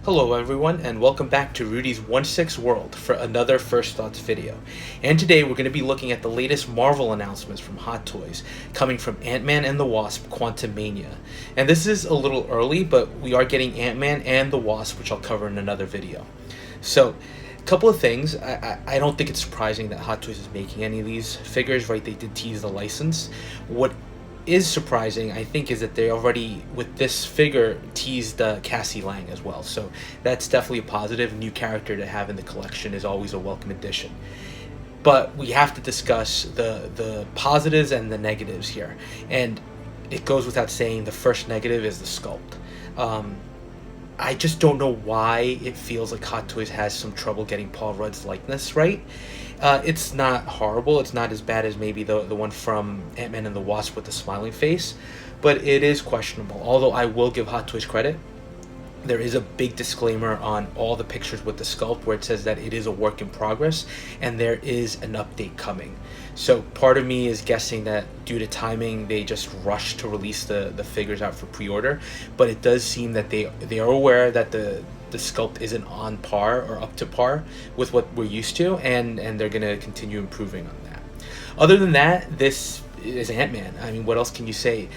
Hello everyone and welcome back to Rudy's 1/6 World for another First Thoughts video. And today we're going to be looking at the latest Marvel announcements from Hot Toys, coming from Ant-Man and the Wasp Quantumania. And this is a little early, but we are getting Ant-Man and the Wasp, which I'll cover in another video. So, a couple of things. I don't think it's surprising that Hot Toys is making any of these figures, right? They did tease the license. What is surprising, I think, is that they already, with this figure, teased Cassie Lang as well. So that's definitely a positive. New character to have in the collection is always a welcome addition. But we have to discuss the positives and the negatives here. And it goes without saying, the first negative is the sculpt. I just don't know why it feels like Hot Toys has some trouble getting Paul Rudd's likeness right. It's not horrible. It's not as bad as maybe the one from Ant-Man and the Wasp with the smiling face, but it is questionable. Although I will give Hot Toys credit. There is a big disclaimer on all the pictures with the sculpt where it says that it is a work in progress and there is an update coming. So part of me is guessing that due to timing they just rushed to release the figures out for pre-order, but it does seem that they are aware that the sculpt isn't on par or up to par with what we're used to, and they're going to continue improving on that. Other than that, this is Ant-Man. I mean, what else can you say?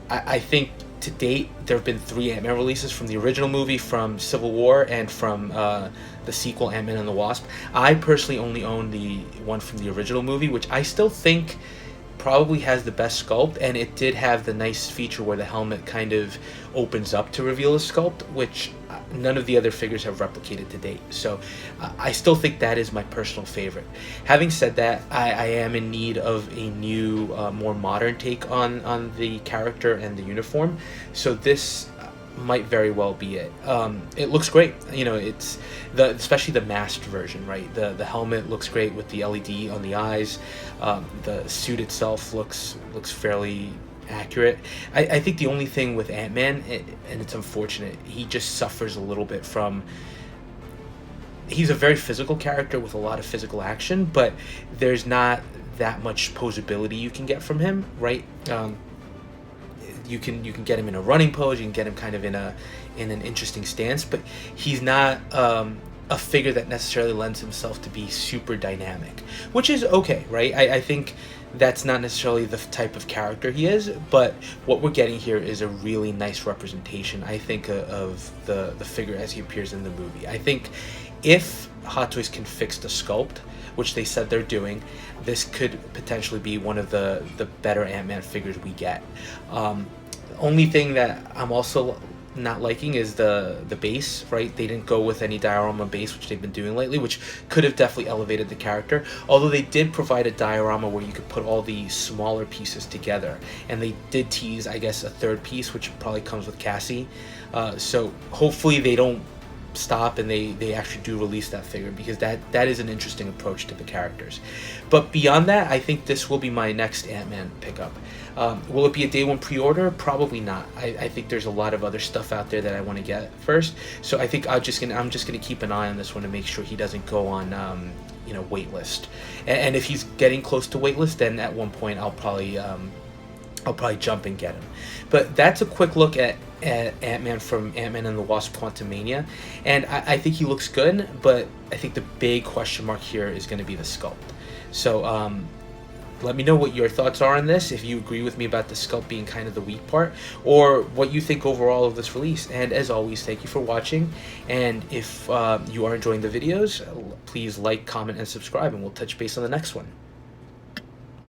I think to date, there have been 3 Ant-Man releases, from the original movie, from Civil War, and from the sequel, Ant-Man and the Wasp. I personally only own the one from the original movie, which I still think probably has the best sculpt, and it did have the nice feature where the helmet kind of opens up to reveal the sculpt, which none of the other figures have replicated to date. So I still think that is my personal favorite. Having said that, I am in need of a new, more modern take on the character and the uniform. So this might very well be it. It looks great. You know, it's especially the masked version, right? The helmet looks great with the LED on the eyes. The suit itself looks fairly accurate. I think the only thing with Ant-Man, and it's unfortunate, he just suffers a little bit from, he's a very physical character with a lot of physical action, but there's not that much posability you can get from him, right? You can get him in a running pose, you can get him kind of in an interesting stance, but he's not a figure that necessarily lends himself to be super dynamic, which is okay, right? I think that's not necessarily the type of character he is, but what we're getting here is a really nice representation, I think, of the figure as he appears in the movie. I think if Hot Toys can fix the sculpt, which they said they're doing, this could potentially be one of the better Ant-Man figures we get. Only thing that I'm also not liking is the base, right? They didn't go with any diorama base, which they've been doing lately, which could have definitely elevated the character. Although they did provide a diorama where you could put all the smaller pieces together, and they did tease, I guess, a third piece, which probably comes with Cassie. So hopefully they don't stop and they actually do release that figure, because that is an interesting approach to the characters. But beyond that, I think this will be my next Ant-Man pickup. Will it be a day one pre-order? Probably not. I think there's a lot of other stuff out there that I want to get first, so I think I'm just gonna keep an eye on this one to make sure he doesn't go on waitlist. And if he's getting close to waitlist, then at one point I'll probably jump and get him. But that's a quick look at Ant-Man from Ant-Man and the Wasp Quantumania, and I think he looks good, but I think the big question mark here is going to be the sculpt. So let me know what your thoughts are on this, if you agree with me about the sculpt being kind of the weak part, or what you think overall of this release. And as always, thank you for watching, and if you are enjoying the videos, please like, comment, and subscribe, and we'll touch base on the next one.